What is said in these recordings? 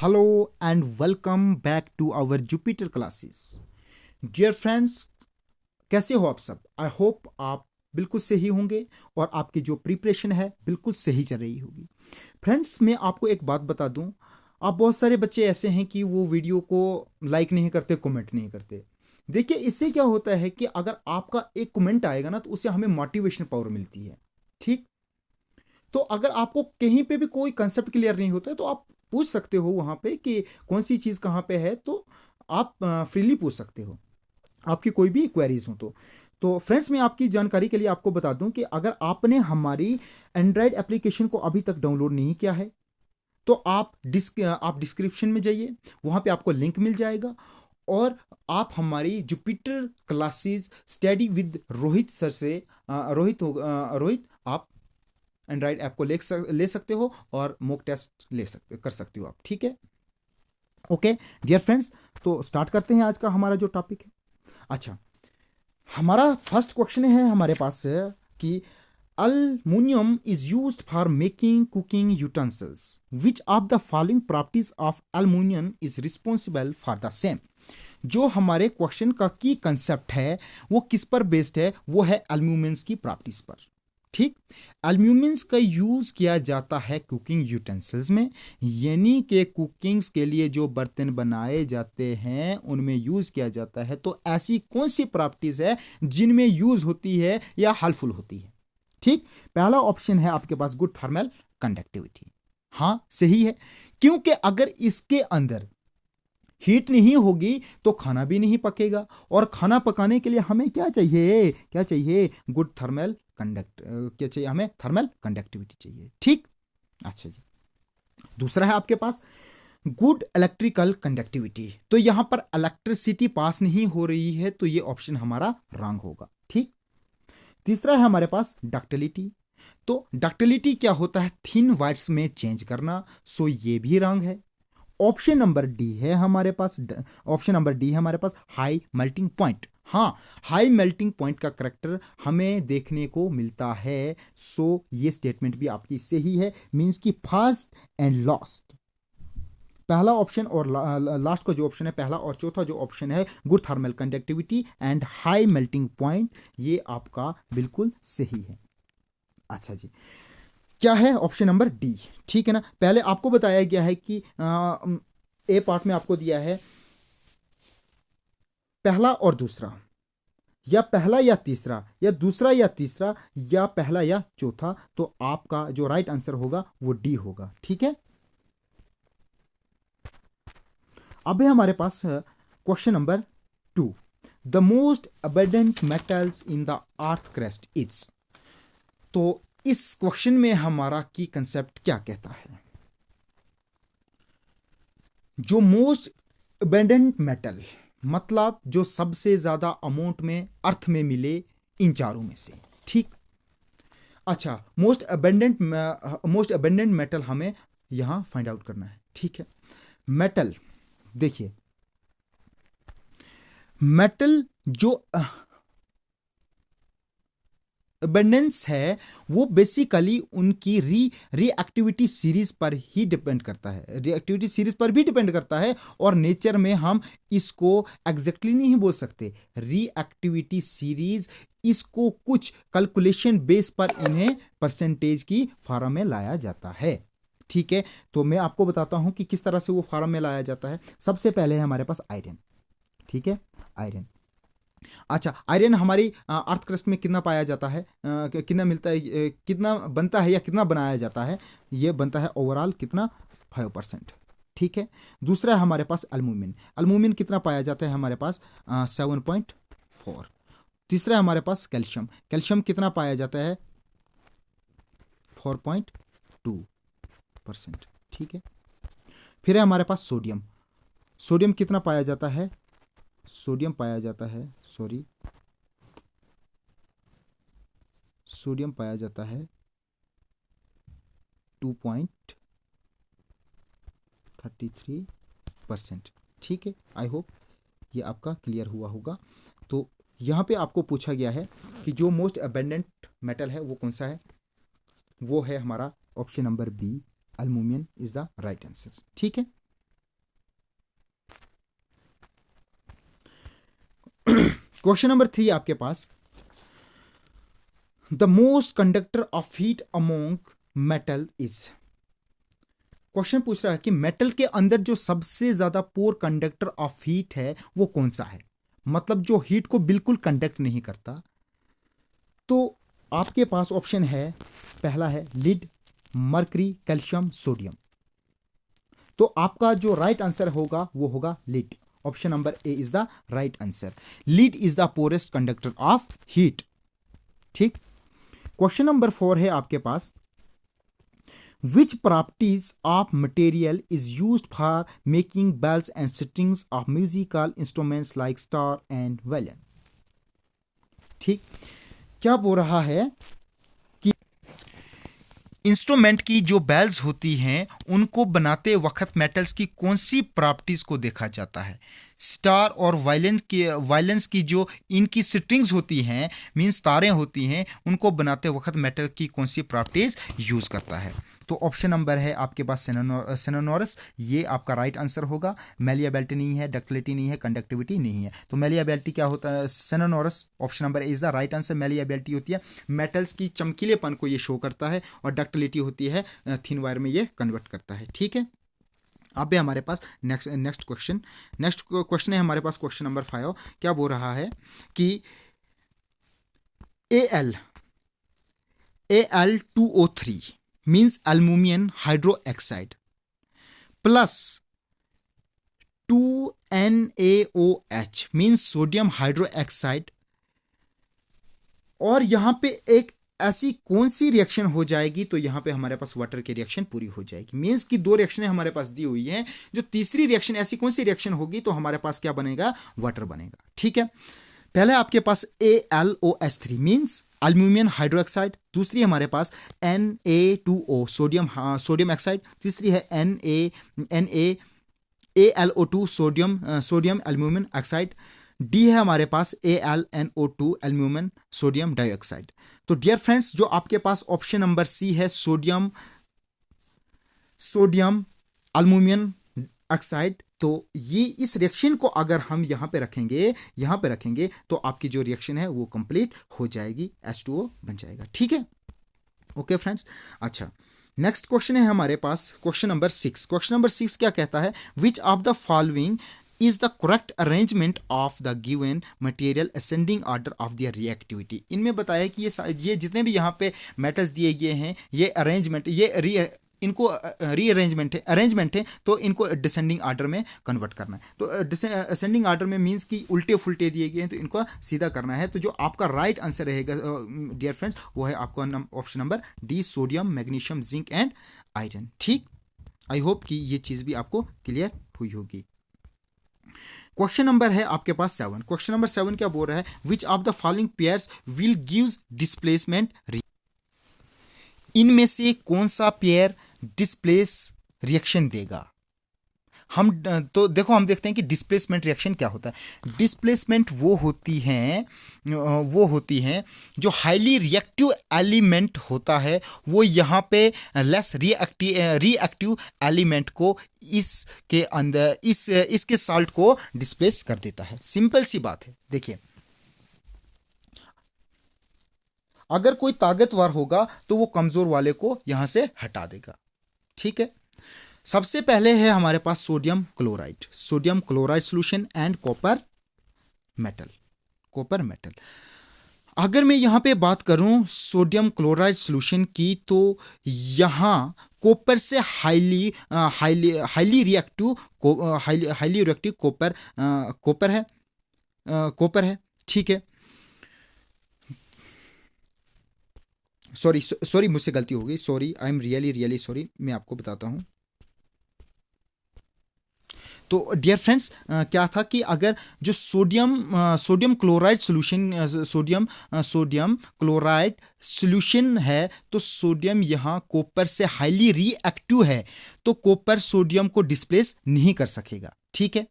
Hello and welcome back to our Jupiter classes. Dear friends, कैसे हो आप सब? आई होप आप बिल्कुल सही होंगे और आपकी जो प्रिपरेशन है बिल्कुल सही चल रही होगी. फ्रेंड्स, मैं आपको एक बात बता दूं. आप बहुत सारे बच्चे ऐसे हैं कि वो वीडियो को लाइक नहीं करते, कमेंट नहीं करते. देखिए, इससे क्या होता है कि अगर आपका एक कमेंट आएगा ना तो उससे हमें मोटिवेशन पावर मिलती है. ठीक. तो अगर आपको कहीं पे भी कोई कंसेप्ट क्लियर नहीं होता है तो आप पूछ सकते हो वहां पे कि कौन सी चीज़ कहाँ पे है. तो आप फ्रीली पूछ सकते हो, आपकी कोई भी क्वेरीज हो तो फ्रेंड्स, मैं आपकी जानकारी के लिए आपको बता दूं कि अगर आपने हमारी एंड्रॉयड एप्लीकेशन को अभी तक डाउनलोड नहीं किया है तो आप डिस्क्रिप्शन में जाइए, वहां पे आपको लिंक मिल जाएगा और आप हमारी Jupiter classes study with Rohit sir से रोहित आप एंड्रॉइड ऐप को ले सकते हो और मॉक टेस्ट कर सकते हो आप. ठीक है, ओके डियर फ्रेंड्स, तो स्टार्ट करते हैं आज का हमारा जो टॉपिक है. अच्छा, हमारा फर्स्ट क्वेश्चन है हमारे पास कि aluminium is used for making cooking utensils. Which of the following properties of aluminium is responsible for the same. जो हमारे क्वेश्चन का की कंसेप्ट है वो किस पर बेस्ड है? वो है एल्यूमिनियम की प्रॉपर्टीज पर. ठीक. एल्यूमिनियम का यूज किया जाता है कुकिंग यूटेंसिल्स में, यानी कि कुकिंग्स के लिए जो बर्तन बनाए जाते हैं उनमें यूज किया जाता है. तो ऐसी कौन सी प्रॉपर्टीज है जिनमें यूज होती है या हेल्पफुल होती है? ठीक. पहला ऑप्शन है आपके पास गुड थर्मल कंडक्टिविटी. हाँ, सही है, क्योंकि अगर इसके अंदर हीट नहीं होगी तो खाना भी नहीं पकेगा और खाना पकाने के लिए हमें क्या चाहिए? गुड थर्मल क्या चाहिए? हमें थर्मल कंडक्टिविटी चाहिए. ठीक. अच्छा जी, दूसरा है आपके पास गुड इलेक्ट्रिकल कंडक्टिविटी. तो यहां पर इलेक्ट्रिसिटी पास नहीं हो रही है तो ये ऑप्शन हमारा रॉन्ग होगा. ठीक. तीसरा है हमारे पास डक्टिलिटी. तो डक्टिलिटी क्या होता है? थिन वाइट्स में चेंज करना. सो ये भी रॉन्ग है. ऑप्शन नंबर डी है हमारे पास हाई मेल्टिंग पॉइंट. हाँ, हाई मेल्टिंग पॉइंट का करेक्टर हमें देखने को मिलता है. सो ये स्टेटमेंट भी आपकी सही है, मींस की फर्स्ट एंड लास्ट. पहला ऑप्शन और लास्ट का जो ऑप्शन है, पहला और चौथा जो ऑप्शन है good thermal conductivity and high melting point, ये आपका बिल्कुल सही है. अच्छा जी, क्या है? Option number D. ठीक है ना. पहले आपको बताया गया है कि ए पार्ट में आपको दिया है पहला और दूसरा, या पहला या तीसरा, या दूसरा या तीसरा, या पहला या चौथा. तो आपका जो राइट आंसर होगा वो डी होगा. ठीक है. अब है हमारे पास question number 2. The most abundant metals in the earth crust is. तो इस क्वेश्चन में हमारा की कंसेप्ट क्या कहता है? जो मोस्ट अबंडेंट मेटल मतलब जो सबसे ज्यादा अमाउंट में अर्थ में मिले इन चारों में से. ठीक. अच्छा, मोस्ट अबंडेंट मेटल हमें यहां फाइंड आउट करना है. ठीक है. मेटल, देखिए, मेटल जो अबंडेंस है वो बेसिकली उनकी रिएक्टिविटी सीरीज पर ही डिपेंड करता है, रिएक्टिविटी सीरीज पर भी डिपेंड करता है. और नेचर में हम इसको एग्जैक्टली नहीं बोल सकते. रिएक्टिविटी सीरीज, इसको कुछ कैलकुलेशन बेस पर इन्हें परसेंटेज की फॉर्म में लाया जाता है. ठीक है. तो मैं आपको बताता हूं कि किस तरह से वो फॉर्म में लाया जाता है. सबसे पहले है हमारे पास आयरन. ठीक है, आयरन. अच्छा, आयरन हमारी अर्थ क्रस्ट में कितना पाया जाता है, कितना मिलता है, कितना बनता है या कितना बनाया जाता है? ये बनता है ओवरऑल कितना? 5%. ठीक है. दूसरा है हमारे पास अल्मोमिन कितना पाया जाता है हमारे पास? 7.4. तीसरा है हमारे पास कैल्शियम कितना पाया जाता है? 4.2%. ठीक है. फिर है हमारे पास सोडियम कितना पाया जाता है? सोडियम पाया जाता है 2.33%. ठीक है. आई होप ये आपका क्लियर हुआ होगा. तो यहाँ पे आपको पूछा गया है कि जो मोस्ट अबंडेंट मेटल है वो कौन सा है? वो है हमारा option number B, aluminium is the right answer. ठीक है. क्वेश्चन नंबर 3 आपके पास, the most conductor of heat among metal is. Question पूछ रहा है कि मेटल के अंदर जो सबसे ज्यादा पोर कंडक्टर ऑफ हीट है वो कौन सा है, मतलब जो हीट को बिल्कुल कंडक्ट नहीं करता। तो आपके पास ऑप्शन है, पहला है लीड, मरकरी, कैल्शियम, सोडियम। तो आपका जो राइट आंसर होगा वो होगा lead. Option number A is the right answer. Lead is the poorest conductor of heat. ठीक। क्वेश्चन नंबर 4 है आपके पास, which properties of material is used for making bells and strings of musical instruments like sitar and violin. ठीक। क्या बोल रहा है कि इंस्ट्रूमेंट की जो बेल्स होती हैं उनको बनाते वक्त मेटल्स की कौन सी प्रॉपर्टीज को देखा जाता है। स्टार और वायलेंस की जो इनकी स्ट्रिंग्स होती हैं, मींस तारें होती हैं, उनको बनाते वक्त मेटल की कौन सी प्रॉपर्टीज यूज करता है। तो ऑप्शन नंबर है आपके पास सेनोनोरस, ये आपका राइट आंसर होगा। मेलिएबिलिटी नहीं है, डक्टिलिटी नहीं है, कंडक्टिविटी नहीं है। तो मेलिएबिलिटी क्या होता है, sonorous option number is the right answer. Malleability होती है मेटल्स की चमकीलेपन को ये शो करता है, और डक्टिलिटी होती है थिन वायर में ये कन्वर्ट करता है। ठीक है। अब भी हमारे पास नेक्स्ट क्वेश्चन है हमारे पास, क्वेश्चन नंबर 5। क्या बोल रहा है कि Al2O3 means aluminium hydroxide plus 2NaOH means sodium hydroxide, और यहां पे एक ऐसी कौन सी रिएक्शन हो जाएगी, तो यहां पे हमारे पास वाटर की रिएक्शन पूरी हो जाएगी। मींस की 2 रिएक्शनें हमारे पास दी हुई हैं, जो तीसरी रिएक्शन ऐसी कौन सी रिएक्शन होगी तो हमारे पास क्या बनेगा, वाटर बनेगा। ठीक है। पहले आपके पास AlOH3 मींस एल्यूमिनियम हाइड्रोक्साइड, दूसरी हमारे पास Na2O सोडियम ऑक्साइड, तीसरी है AlO2 sodium aluminium oxide, D है हमारे पास AlNO2 एल्यूमिनियम सोडियम डाइऑक्साइड। तो डियर फ्रेंड्स, जो आपके पास ऑप्शन नंबर सी है सोडियम एल्यूमिनियम ऑक्साइड, तो ये इस रिएक्शन को अगर हम यहां पे रखेंगे तो आपकी जो रिएक्शन है वो कंप्लीट हो जाएगी, H2O बन जाएगा। ठीक है। Okay friends. अच्छा, नेक्स्ट क्वेश्चन है हमारे पास क्वेश्चन नंबर 6। क्वेश्चन नंबर 6 क्या कहता है, विच of the following is the correct arrangement of the given material ascending order of their reactivity। इनमें बताया कि ये जितने भी यहाँ पे मेटल्स दिए गए हैं, ये अरेंजमेंट, इनको अरेंजमेंट है, तो इनको डिसेंडिंग आर्डर में कन्वर्ट करना है। तो असेंडिंग आर्डर में मींस कि उल्टे फुल्टे दिए गए हैं, तो इनको सीधा करना है। तो जो आपका राइट आंसर रहेगा डियर फ्रेंड्स, वो है आपका option number D, sodium, magnesium, zinc and iron. ठीक। आई होप कि ये चीज़ भी आपको क्लियर हुई होगी। क्वेश्चन नंबर है आपके पास 7। क्वेश्चन नंबर 7 क्या बोल रहा है, विच of the following pairs will gives displacement. इनमें से कौन सा पेयर डिस्प्लेस रिएक्शन देगा। हम तो देखो, हम देखते हैं कि डिस्प्लेसमेंट रिएक्शन क्या होता है। डिस्प्लेसमेंट वो होती हैं जो हाईली रिएक्टिव एलिमेंट होता है, वो यहाँ पे लेस रिएक्टिव एलिमेंट को इसके अंदर इसके साल्ट को डिस्प्लेस कर देता है। सिंपल सी बात है। देखिए, अगर कोई ताकतवर होगा तो वो कमजोर वाले को यहां से हटा देगा। ठीक है। सबसे पहले है हमारे पास sodium chloride solution and copper metal. अगर मैं यहां पे बात करूं सोडियम क्लोराइड सोल्यूशन की, तो यहां कॉपर से हाईली रिएक्टिव कॉपर है। ठीक है। सॉरी मुझसे गलती हो गई, sorry, I am really sorry. मैं आपको बताता हूं। तो डियर फ्रेंड्स, क्या था कि अगर जो सोडियम क्लोराइड सोल्यूशन है, तो सोडियम यहाँ कॉपर से हाईली रिएक्टिव है, तो कॉपर सोडियम को डिस्प्लेस नहीं कर सकेगा। ठीक है।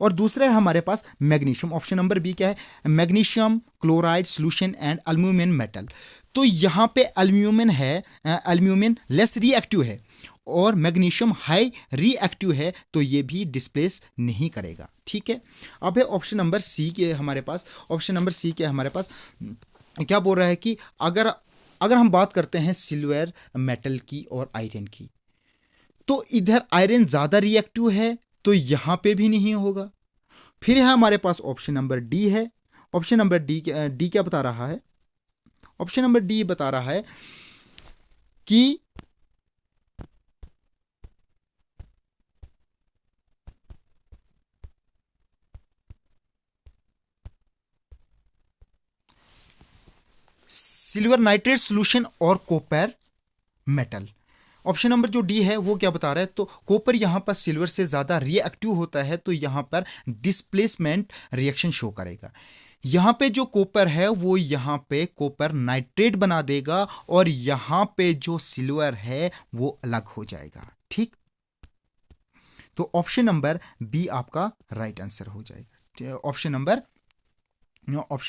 और दूसरा है हमारे पास मैग्नीशियम, ऑप्शन नंबर बी क्या है, magnesium chloride solution and aluminium metal. तो यहाँ पे एल्यूमिनियम लेस रिएक्टिव है, और मैग्नीशियम हाई रिएक्टिव है तो ये भी डिस्प्लेस नहीं करेगा। ठीक है, अब है ऑप्शन नंबर सी के हमारे पास। ऑप्शन नंबर सी के हमारे पास क्या बोल रहा है कि अगर हम बात करते हैं सिल्वर मेटल की और आयरन की, तो इधर आयरन ज़्यादा रिएक्टिव है तो यहाँ पे भी नहीं होगा। फिर है हमारे पास ऑप्शन नंबर डी है। ऑप्शन नंबर डी क्या बता रहा है? ऑप्शन नंबर डी बता रहा है कि सिल्वर नाइट्रेट सोल्यूशन और कॉपर मेटल। ऑप्शन नंबर जो डी है वो क्या बता रहा है? तो कॉपर यहां पर सिल्वर से ज्यादा रिएक्टिव होता है तो यहां पर डिस्प्लेसमेंट रिएक्शन शो करेगा। यहां पे जो कॉपर है वो यहां पे कॉपर नाइट्रेट बना देगा और यहां पे जो सिल्वर है वो अलग हो जाएगा। ठीक, तो ऑप्शन नंबर बी आपका राइट आंसर हो जाएगा। ऑप्शन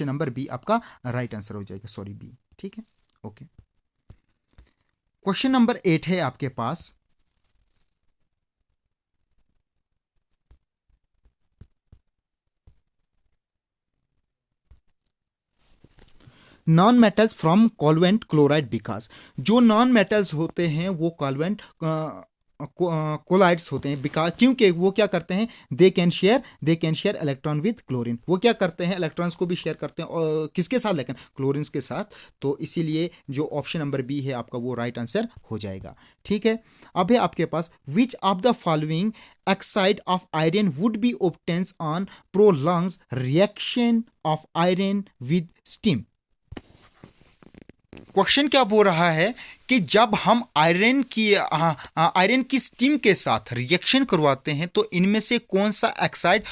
नंबर बी आपका राइट आंसर हो जाएगा, सॉरी बी। ठीक है, ओके। क्वेश्चन नंबर 8 है आपके पास। नॉन मेटल्स फ्रॉम कॉल्वेंट क्लोराइड विकास। जो नॉन मेटल्स होते हैं वो कॉल्वेंट कोलाइड्स होते हैं बिकॉज क्योंकि वो क्या करते हैं? They can share electron with chlorine. वो क्या करते हैं? इलेक्ट्रॉन्स को भी शेयर करते हैं, और किसके साथ? लेकिन क्लोरीन के साथ। तो इसीलिए जो ऑप्शन नंबर बी है आपका वो राइट आंसर हो जाएगा। ठीक है, अब है आपके पास which of the following oxide of iron would be obtains on prolonged reaction of iron with steam. Question क्या बोल रहा है कि जब हम आयरन की स्टीम के साथ रिएक्शन करवाते हैं तो इनमें से कौन सा ऑक्साइड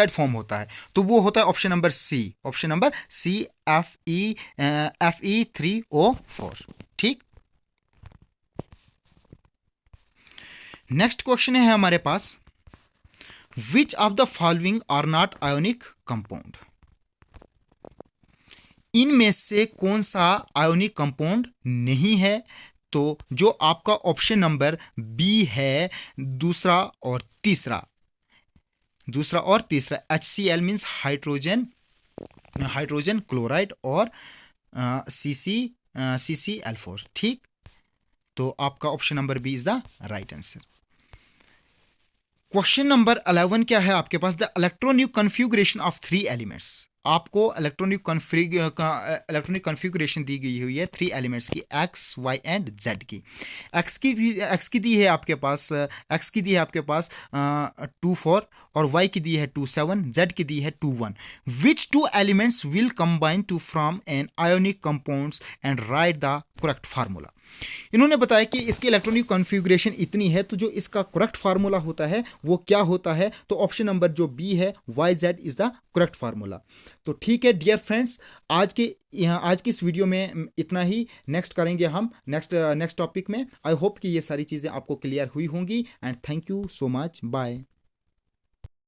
फॉर्म होता है? तो वो होता है option number C. Option number C, Fe3O4। ठीक, नेक्स्ट क्वेश्चन है हमारे पास which of the following are not ionic compound. इनमें से कौन सा आयोनिक कंपाउंड नहीं है? तो जो आपका ऑप्शन नंबर बी है, दूसरा और तीसरा HCl मीन्स हाइड्रोजन क्लोराइड और CCl4। ठीक, तो आपका option number B is the right answer. Question number 11 क्या है आपके पास? The electronic configuration of 3 elements. आपको इलेक्ट्रॉनिक कॉन्फ़िगरेशन दी गई हुई है 3 एलिमेंट्स की, एक्स, वाई एंड जेड की। एक्स की दी है आपके पास 2 4 और वाई की दी है 2 7, जेड की दी है 2 1। Which 2 elements will combine to form an ionic compounds and write the correct formula. इन्होंने बताया कि इसकी इलेक्ट्रॉनिक कॉन्फ़िगरेशन इतनी है तो जो इसका करेक्ट फार्मूला होता है वो क्या होता है? तो ऑप्शन नंबर जो बी है YZ is the correct formula. तो ठीक है डियर फ्रेंड्स, आज की इस वीडियो में इतना ही। नेक्स्ट करेंगे हम नेक्स्ट टॉपिक में। आई होप कि ये सारी चीज़ें आपको क्लियर हुई होंगी and thank you so much, bye.